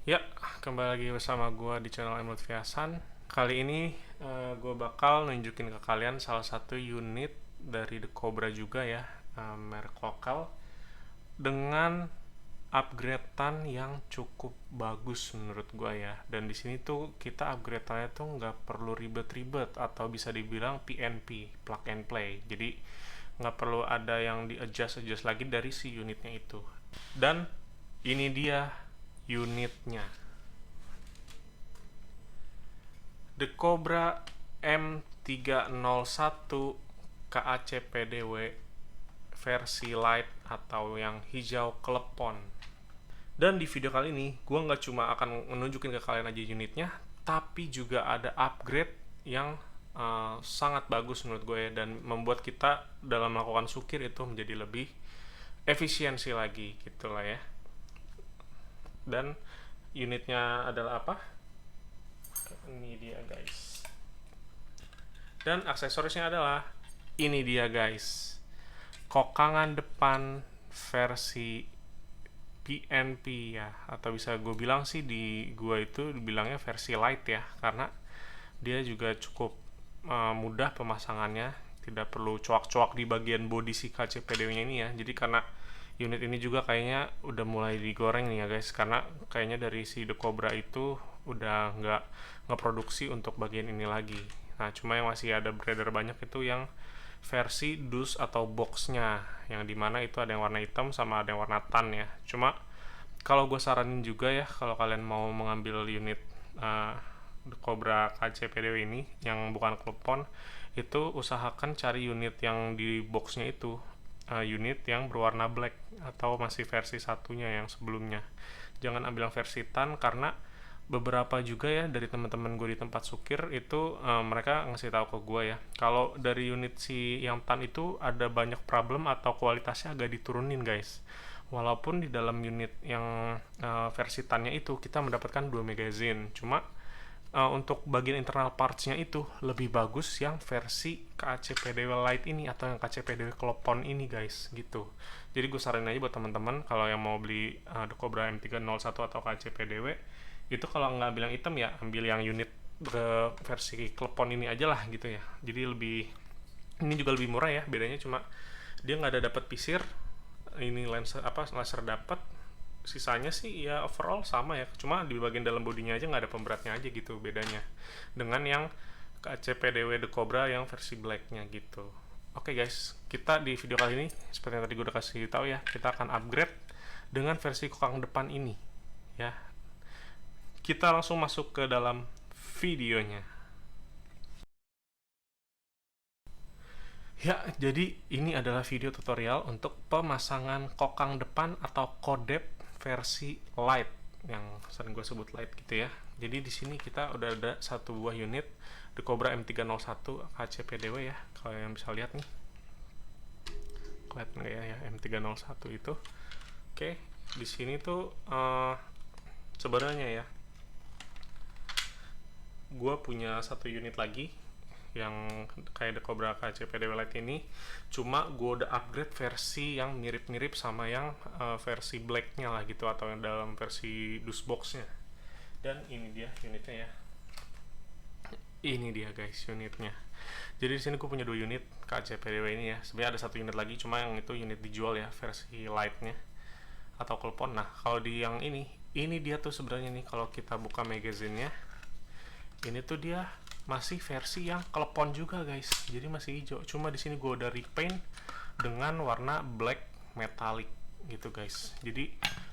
Ya, kembali lagi bersama gue di channel Emerald Viasan. Kali ini gue bakal nunjukin ke kalian salah satu unit dari The Cobra juga ya, merek lokal dengan upgradean yang cukup bagus menurut gue ya. Dan di sini tuh kita upgradeannya tuh nggak perlu ribet-ribet atau bisa dibilang PNP, plug and play. Jadi nggak perlu ada yang di adjust lagi dari si unitnya itu. Dan ini dia unitnya. The Cobra M301 KACPDW versi light atau yang hijau klepon. Dan di video kali ini, gue nggak cuma akan menunjukin ke kalian aja unitnya, tapi juga ada upgrade yang sangat bagus menurut gue ya, dan membuat kita dalam melakukan sukir itu menjadi lebih efisiensi lagi gitulah ya. Dan unitnya adalah apa? Ini dia guys. Dan aksesorisnya adalah ini dia guys, kokangan depan versi PNP ya, atau bisa gue bilang sih di gue itu bilangnya versi light ya, karena dia juga cukup mudah pemasangannya, tidak perlu coak-coak di bagian bodi si KCPDW nya ini ya. Jadi karena unit ini juga kayaknya udah mulai digoreng nih ya guys, karena kayaknya dari si The Cobra itu udah nggak produksi untuk bagian ini lagi. Nah, cuma yang masih ada beredar banyak itu yang versi dus atau boxnya, yang dimana itu ada yang warna hitam sama ada yang warna tan ya. Cuma kalau gue saranin juga ya, kalau kalian mau mengambil unit uh, Cobra KCPDW ini yang bukan klepon, itu usahakan cari unit yang di boxnya itu unit yang berwarna black atau masih versi satunya yang sebelumnya. Jangan ambil yang versi tan, karena beberapa juga ya dari teman-teman gue di tempat sukir itu mereka ngasih tahu ke gue ya, kalau dari unit si yang tan itu ada banyak problem atau kualitasnya agak diturunin guys, walaupun di dalam unit yang versi tannya itu kita mendapatkan 2 magazine. Cuma untuk bagian internal partsnya itu lebih bagus yang versi KCPDW Lite ini atau yang KCPDW Klopon ini guys gitu. Jadi gue saranin aja buat teman-teman kalau yang mau beli The Cobra M301 atau KCPDW itu, kalau nggak ambil yang hitam ya ambil yang unit versi Klepon ini aja lah gitu ya. Jadi lebih, ini juga lebih murah ya, bedanya cuma dia nggak ada dapat pisir, ini laser dapat, sisanya sih ya overall sama ya, cuma di bagian dalam bodinya aja nggak ada pemberatnya aja gitu bedanya dengan yang KCPDW The Cobra yang versi blacknya gitu. Oke guys, kita di video kali ini seperti yang tadi gue udah kasih tahu ya, kita akan upgrade dengan versi kokang depan ini ya. Kita langsung masuk ke dalam videonya. Ya, jadi ini adalah video tutorial untuk pemasangan kokang depan atau kodep versi light, yang sering gue sebut light gitu ya. Jadi di sini kita udah ada satu buah unit The Cobra M301 KCPDW ya. Kalau yang bisa lihat nih, kelihatan nggak ya M301 itu. Oke, di sini tuh sebenarnya ya, gue punya satu unit lagi yang kayak The Cobra KCPDW Lite ini, cuma gue udah upgrade versi yang mirip-mirip sama yang versi blacknya lah gitu, atau yang dalam versi dus boxnya. Dan ini dia unitnya ya, ini dia guys unitnya. Jadi di sini gue punya 2 unit KCPDW ini ya, sebenarnya ada 1 unit lagi, cuma yang itu unit dijual ya versi light-nya atau klepon. Nah kalau di yang ini dia tuh sebenarnya nih, kalau kita buka magazinnya ini tuh dia masih versi yang klepon juga guys, jadi masih hijau, cuma di sini gue udah repaint dengan warna black metallic gitu guys, jadi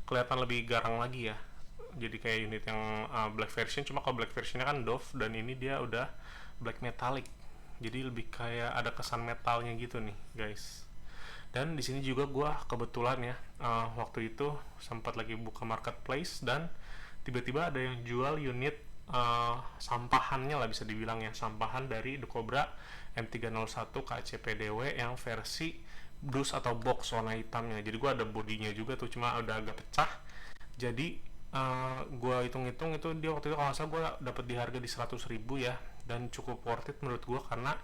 kelihatan lebih garang lagi ya. Jadi kayak unit yang black version, cuma kalau black versionnya kan Dove, dan ini dia udah black metallic, jadi lebih kayak ada kesan metalnya gitu nih guys. Dan di sini juga gue kebetulan ya waktu itu sempat lagi buka marketplace, dan tiba-tiba ada yang jual unit sampahannya lah bisa dibilang ya, sampahan dari The Cobra M301 KCPDW yang versi dus atau box warna hitamnya. Jadi gue ada bodinya juga tuh, cuma udah agak pecah. Jadi gue hitung-hitung itu dia waktu itu kalau nggak salah gue dapet di harga di 100.000 ya, dan cukup worth it menurut gue karena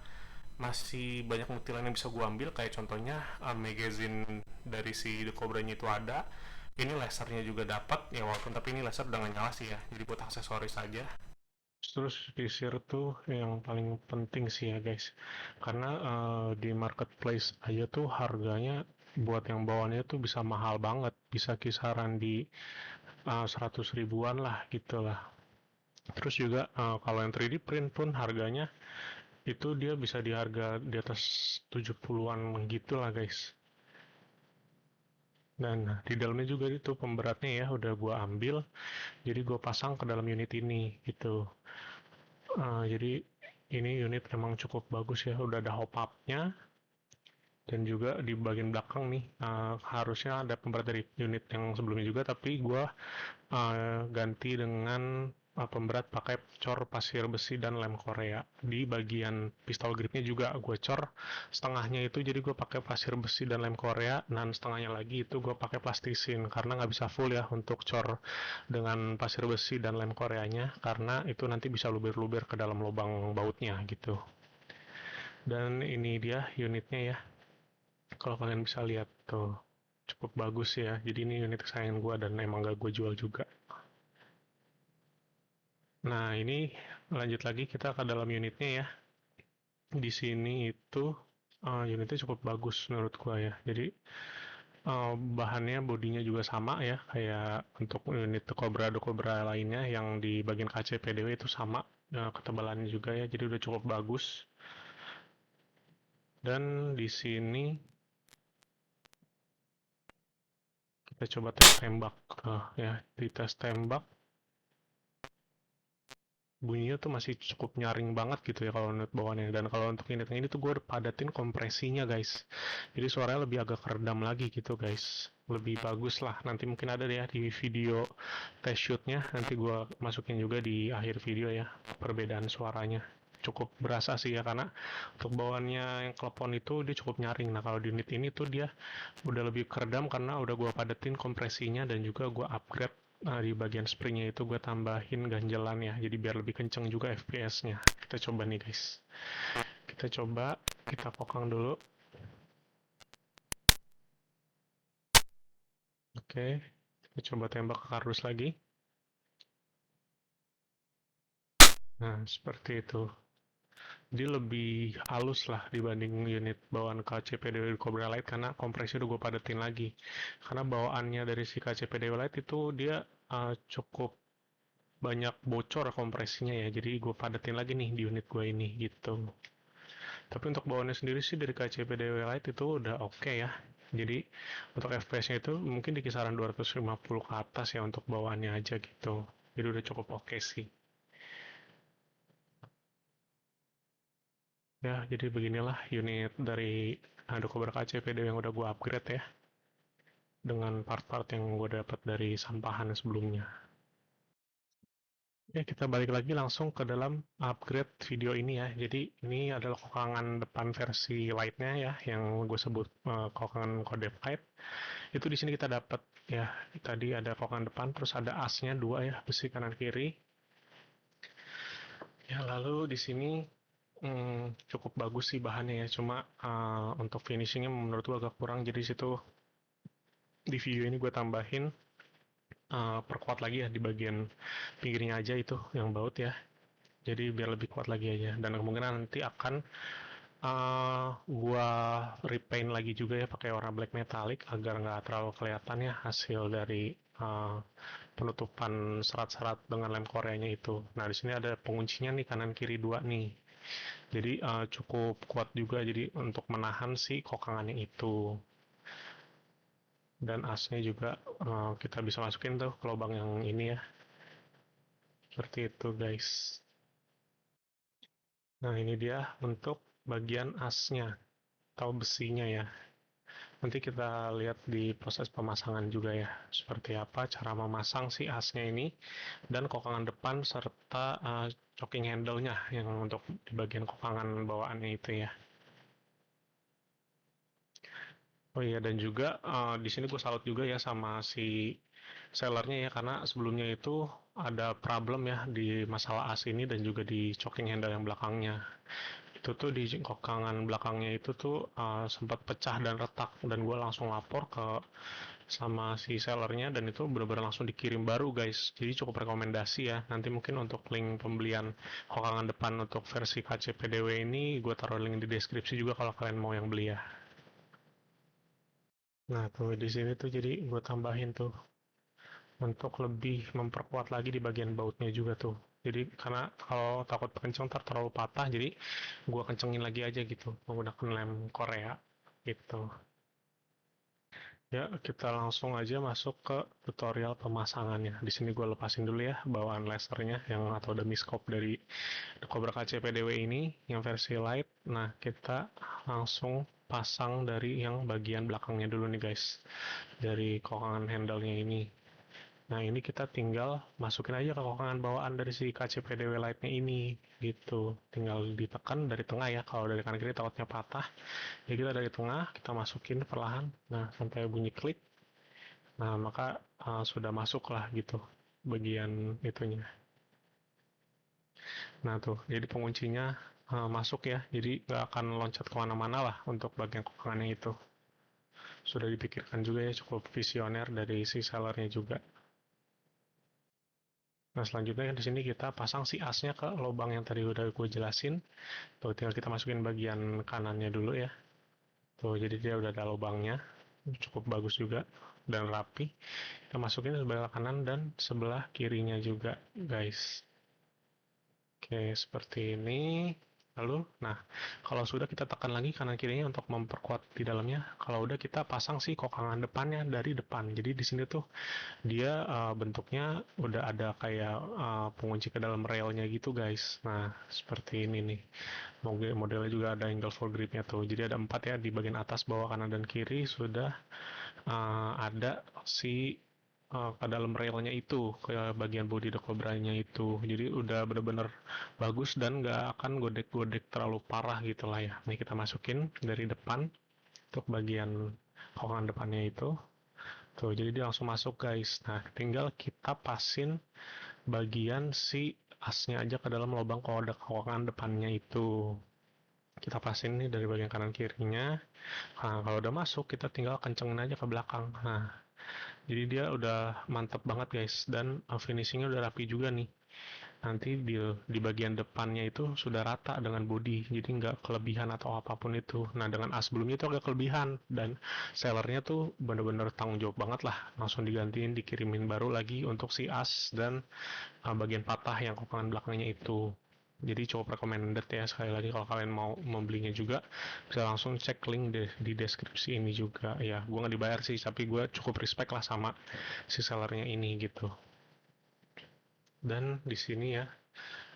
masih banyak mutilan yang bisa gue ambil, kayak contohnya magazine dari si The Cobra nya itu ada, Ini lasernya juga dapat ya, walaupun tapi ini laser udah nggak nyala sih ya, jadi buat aksesoris saja. Terus visir tuh yang paling penting sih ya guys, karena di marketplace aja tuh harganya buat yang bawaannya tuh bisa mahal banget, bisa kisaran di 100 ribuan lah gitu lah. Terus juga kalau yang 3D print pun harganya itu dia bisa di harga di atas 70-an gitu lah guys. Dan di dalamnya juga itu pemberatnya ya udah gua ambil, jadi gua pasang ke dalam unit ini gitu. Jadi ini unit emang cukup bagus ya, udah ada hop up-nya, dan juga di bagian belakang nih harusnya ada pemberat dari unit yang sebelumnya juga, tapi gua ganti dengan pemberat pakai cor pasir besi dan lem Korea. Di bagian pistol gripnya juga gue cor setengahnya itu, jadi gue pakai pasir besi dan lem Korea, dan setengahnya lagi itu gue pakai plastisin karena nggak bisa full ya untuk cor dengan pasir besi dan lem Koreanya, karena itu nanti bisa luber-luber ke dalam lubang bautnya gitu. Dan ini dia unitnya ya, kalau kalian bisa lihat tuh cukup bagus ya. Jadi ini unit kesayangan gue dan emang gak gue jual juga. Nah, ini lanjut lagi kita ke dalam unitnya ya. Di sini itu unitnya cukup bagus menurut gua ya. Jadi bahannya, bodinya juga sama ya, kayak untuk unit Cobra lainnya yang di bagian kaca PDW itu sama, ketebalannya juga ya. Jadi udah cukup bagus. Dan di sini kita coba tes tembak, ya, di tes tembak bunyinya tuh masih cukup nyaring banget gitu ya kalau unit bawaannya. Dan kalau untuk unit ini tuh gue padatin kompresinya guys, jadi suaranya lebih agak keredam lagi gitu guys, lebih bagus lah. Nanti mungkin ada deh ya di video test shootnya, nanti gue masukin juga di akhir video ya, perbedaan suaranya cukup berasa sih ya, karena untuk bawaannya yang klepon itu dia cukup nyaring. Nah kalau di unit ini tuh dia udah lebih keredam karena udah gue padetin kompresinya, dan juga gue upgrade. Nah, di bagian springnya itu gue tambahin ganjelan ya, jadi biar lebih kenceng juga FPS-nya. Kita coba nih guys. Kita coba, kita kokang dulu. Oke, kita coba tembak ke kardus lagi. Nah, seperti itu. Dia lebih halus lah dibanding unit bawaan KCPDW Cobra Light, karena kompresi udah gue padetin lagi. Karena bawaannya dari si KCPDW Light itu dia cukup banyak bocor kompresinya ya, jadi gue padetin lagi nih di unit gue ini gitu. Tapi untuk bawaannya sendiri sih dari KCPDW Lite itu udah oke ya. Jadi untuk FPS-nya itu mungkin di kisaran 250 ke atas ya untuk bawaannya aja gitu. Jadi udah cukup oke sih. Ya, jadi beginilah unit dari Cobra KCPDW yang udah gue upgrade ya, dengan part-part yang gue dapat dari sampahan sebelumnya. Ya, kita balik lagi langsung ke dalam upgrade video ini ya. Jadi ini adalah kokangan depan versi light-nya ya, yang gue sebut kokangan kode fight. Itu di sini kita dapat ya, tadi ada kokangan depan, terus ada asnya dua ya, besi kanan kiri. Ya, lalu di sini cukup bagus sih bahannya ya, cuma untuk finishingnya menurut gue agak kurang. Jadi situ di video ini gue tambahin perkuat lagi ya di bagian pinggirnya aja itu yang baut ya, jadi biar lebih kuat lagi aja. Dan kemungkinan nanti akan gua repaint lagi juga ya pakai warna black metallic agar nggak terlalu kelihatan ya hasil dari penutupan serat-serat dengan lem koreanya itu. Nah di sini ada penguncinya nih, kanan kiri dua nih, jadi cukup kuat juga jadi untuk menahan si kokangannya itu. Dan asnya juga kita bisa masukin tuh ke lubang yang ini ya, seperti itu guys. Nah ini dia untuk bagian asnya atau besinya ya. Nanti kita lihat di proses pemasangan juga ya, seperti apa cara memasang si asnya ini, dan kokangan depan serta choking handle-nya yang untuk di bagian kokangan bawaannya itu ya. Oh iya, dan juga di sini gue salut juga ya sama si sellernya ya, karena sebelumnya itu ada problem ya di masalah as ini dan juga di choking handle yang belakangnya. Itu tuh di kokangan belakangnya itu tuh sempat pecah dan retak, dan gue langsung lapor ke sama si sellernya, dan itu benar-benar langsung dikirim baru guys. Jadi cukup rekomendasi ya. Nanti mungkin untuk link pembelian kokangan depan untuk versi KCPDW ini gue taruh link di deskripsi juga kalau kalian mau yang beli ya. Nah tuh di sini tuh jadi gue tambahin tuh untuk lebih memperkuat lagi di bagian bautnya juga tuh. Jadi karena kalau takut kenceng ntar terlalu patah, jadi gue kencengin lagi aja gitu menggunakan lem Korea gitu. Ya, kita langsung aja masuk ke tutorial pemasangannya. Di sini gue lepasin dulu ya bawaan lasernya yang atau demi-scope dari Cobra KCPDW ini yang versi light. Nah, kita langsung pasang dari yang bagian belakangnya dulu nih guys. Dari kokangan handle-nya ini. Nah, ini kita tinggal masukin aja ke kokangan bawaan dari si KCPDW Lite-nya ini gitu. Tinggal ditekan dari tengah ya. Kalau dari kanan kiri takutnya patah. Ya kita dari tengah kita masukin perlahan. Nah, sampai bunyi klik. Nah, maka sudah masuk lah gitu bagian itunya. Nah, tuh. Jadi penguncinya masuk ya. Jadi nggak akan loncat kemana-mana lah untuk bagian kokangannya itu. Sudah dipikirkan juga ya, cukup visioner dari si sellernya juga. Nah, selanjutnya di sini kita pasang si asnya ke lubang yang tadi udah gue jelasin. Tuh, tinggal kita masukin bagian kanannya dulu ya. Tuh, jadi dia udah ada lubangnya. Cukup bagus juga dan rapi. Kita masukin sebelah kanan dan sebelah kirinya juga, guys. Oke, seperti ini. Lalu, nah, kalau sudah kita tekan lagi kanan kirinya untuk memperkuat di dalamnya. Kalau udah kita pasang si kokangan depannya dari depan. Jadi di sini tuh dia bentuknya udah ada kayak pengunci ke dalam railnya gitu guys. Nah seperti ini nih. Modelnya juga ada angle for gripnya tuh. Jadi ada 4 ya di bagian atas, bawah, kanan, dan kiri sudah ada si ke dalam railnya itu, ke bagian body the cobra-nya itu. Jadi udah bener-bener bagus dan nggak akan godek-godek terlalu parah gitu lah ya. Ini kita masukin dari depan untuk bagian kokangan depannya itu. Tuh, jadi dia langsung masuk guys. Nah, tinggal kita pasin bagian si asnya aja ke dalam lubang kokangan depannya itu. Kita pasin nih dari bagian kanan kirinya. Nah, kalau udah masuk, kita tinggal kencengin aja ke belakang. Nah, jadi dia udah mantap banget guys. Dan finishingnya udah rapi juga nih. Nanti di bagian depannya itu sudah rata dengan body, jadi nggak kelebihan atau apapun itu. Nah, dengan as sebelumnya itu agak kelebihan, dan sellernya tuh bener-bener tanggung jawab banget lah, langsung digantiin, dikirimin baru lagi untuk si as dan bagian patah yang kokangan belakangnya itu. Jadi cukup recommended ya, sekali lagi kalau kalian mau membelinya juga bisa langsung cek link di deskripsi ini juga ya. Gue nggak dibayar sih, tapi gue cukup respect lah sama si sellernya ini gitu. Dan di sini ya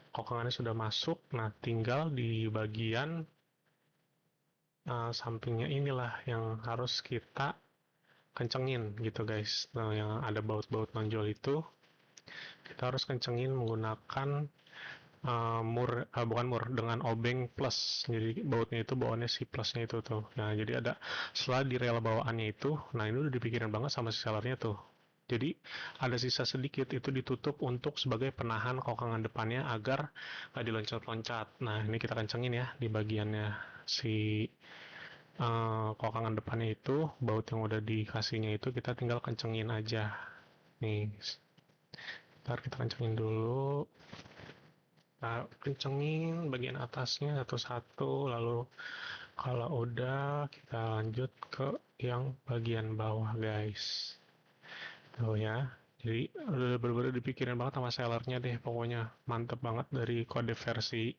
kokangannya sudah masuk. Nah, tinggal di bagian sampingnya inilah yang harus kita kencengin gitu guys. Nah, yang ada baut-baut nonjol itu kita harus kencengin menggunakan bukan mur, dengan obeng plus. Jadi bautnya itu bawaannya si plusnya itu tuh. Nah, jadi ada setelah di rel bawaannya itu. Nah, ini udah dipikirin banget sama si sellernya tuh. Jadi ada sisa sedikit itu ditutup untuk sebagai penahan kokangan depannya agar nggak diloncat-loncat. Nah, ini kita kencengin ya di bagiannya si kokangan depannya itu, baut yang udah dikasihnya itu kita tinggal kencengin aja. Nih, ntar kita kencengin dulu. Nah, kencengin bagian atasnya satu-satu, lalu kalau udah kita lanjut ke yang bagian bawah guys. Tuh ya. Jadi udah bener-bener dipikirin banget sama sellernya deh, pokoknya mantep banget dari kode versi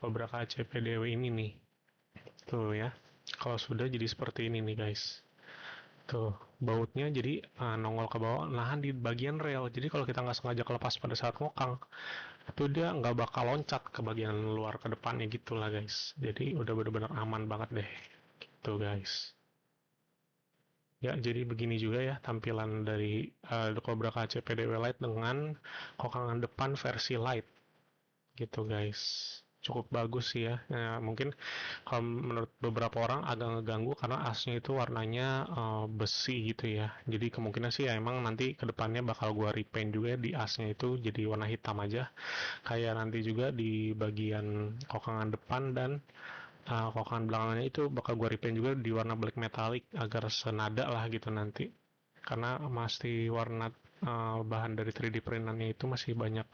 Cobra KCPDW ini nih. Tuh ya. Kalau sudah jadi seperti ini nih guys. Tuh, bautnya jadi nongol ke bawah, nahan di bagian rel. Jadi kalau kita nggak sengaja kelepas pada saat ngokang, itu dia nggak bakal loncat ke bagian luar ke depannya gitu lah guys. Jadi udah bener-bener aman banget deh. Gitu guys. Ya, jadi begini juga ya tampilan dari Cobra KC PDW Lite dengan kokangan depan versi Lite gitu guys. Cukup bagus sih ya. Mungkin kalau menurut beberapa orang agak ngeganggu karena asnya itu warnanya besi gitu ya. Jadi kemungkinan sih ya emang nanti kedepannya bakal gua repaint juga ya di asnya itu jadi warna hitam aja. Kayak nanti juga di bagian kokangan depan dan kokangan belakangnya itu bakal gue repaint juga di warna black metallic agar senada lah gitu nanti. karena masih warna bahan dari 3D printannya itu masih banyak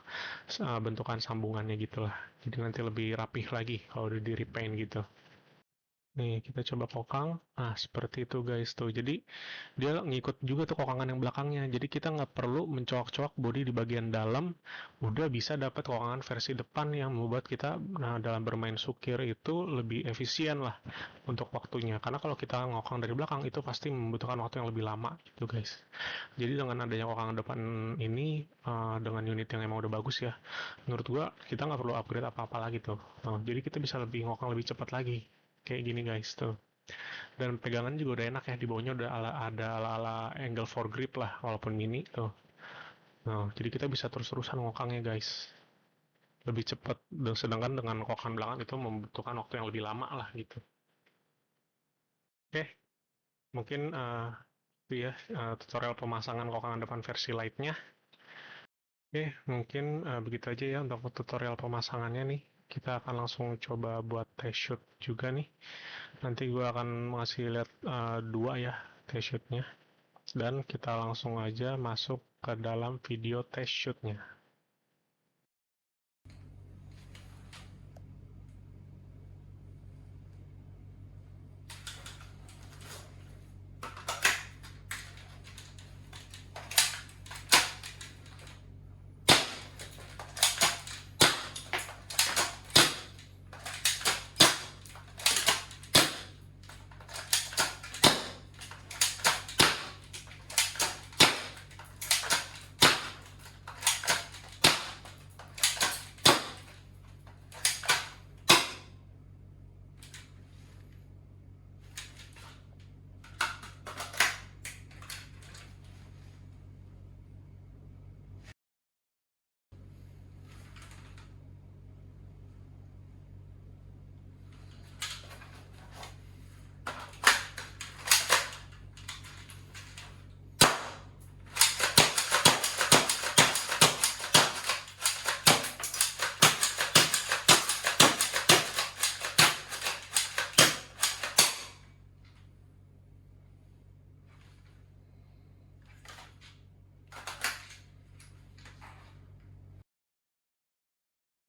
bentukan sambungannya gitu lah. Jadi nanti lebih rapih lagi kalau udah di repaint gitu. Nih, kita coba kokang. Nah, seperti itu guys tuh. Jadi, dia ngikut juga tuh kokangan yang belakangnya. Jadi, kita nggak perlu mencoak-coak bodi di bagian dalam. Udah bisa dapat kokangan versi depan yang membuat kita dalam bermain sukir itu lebih efisien lah untuk waktunya. Karena kalau kita ngokang dari belakang, itu pasti membutuhkan waktu yang lebih lama gitu guys. Jadi, dengan adanya kokangan depan ini, dengan unit yang emang udah bagus ya, menurut gua kita nggak perlu upgrade apa-apa lagi tuh. Jadi, kita bisa lebih ngokang lebih cepat lagi kayak gini guys tuh, dan pegangan juga udah enak ya, di bawahnya udah ada ala angle for grip lah walaupun mini tuh. Nah, jadi kita bisa terus-terusan ngokangnya guys, lebih cepat, dan sedangkan dengan kokan belakang itu membutuhkan waktu yang lebih lama lah gitu. Oke, mungkin itu ya tutorial pemasangan kokangan depan versi lightnya. Oke, mungkin begitu aja ya untuk tutorial pemasangannya nih. Kita akan langsung coba buat test shoot juga nih. Nanti gue akan ngasih lihat dua ya test shootnya. Dan kita langsung aja masuk ke dalam video test shootnya.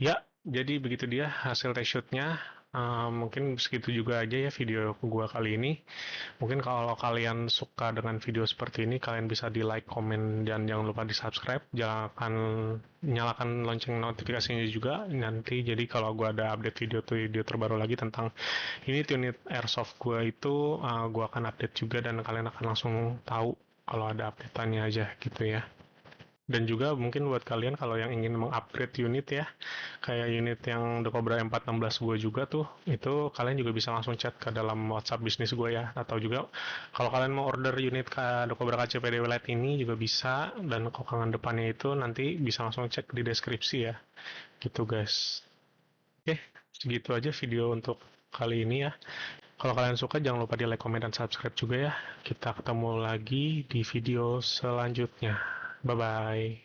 Ya, jadi begitu dia hasil test shootnya. Mungkin segitu juga aja ya video gua kali ini. Mungkin kalau kalian suka dengan video seperti ini, kalian bisa di like, komen, dan jangan lupa di subscribe. Jangan nyalakan lonceng notifikasinya juga nanti. Jadi kalau gua ada update video terbaru lagi tentang unit airsoft gua itu, gua akan update juga dan kalian akan langsung tahu kalau ada update-annya aja gitu ya. Dan juga mungkin buat kalian kalau yang ingin mengupgrade unit ya, kayak unit yang The Cobra M416 gue juga tuh, itu kalian juga bisa langsung chat ke dalam WhatsApp bisnis gue ya. Atau juga kalau kalian mau order unit The Cobra KCPDW Lite ini juga bisa, dan kokangan depannya itu nanti bisa langsung cek di deskripsi ya. Gitu guys. Oke, segitu aja video untuk kali ini ya. Kalau kalian suka jangan lupa di like, komen, dan subscribe juga ya. Kita ketemu lagi di video selanjutnya. Bye-bye.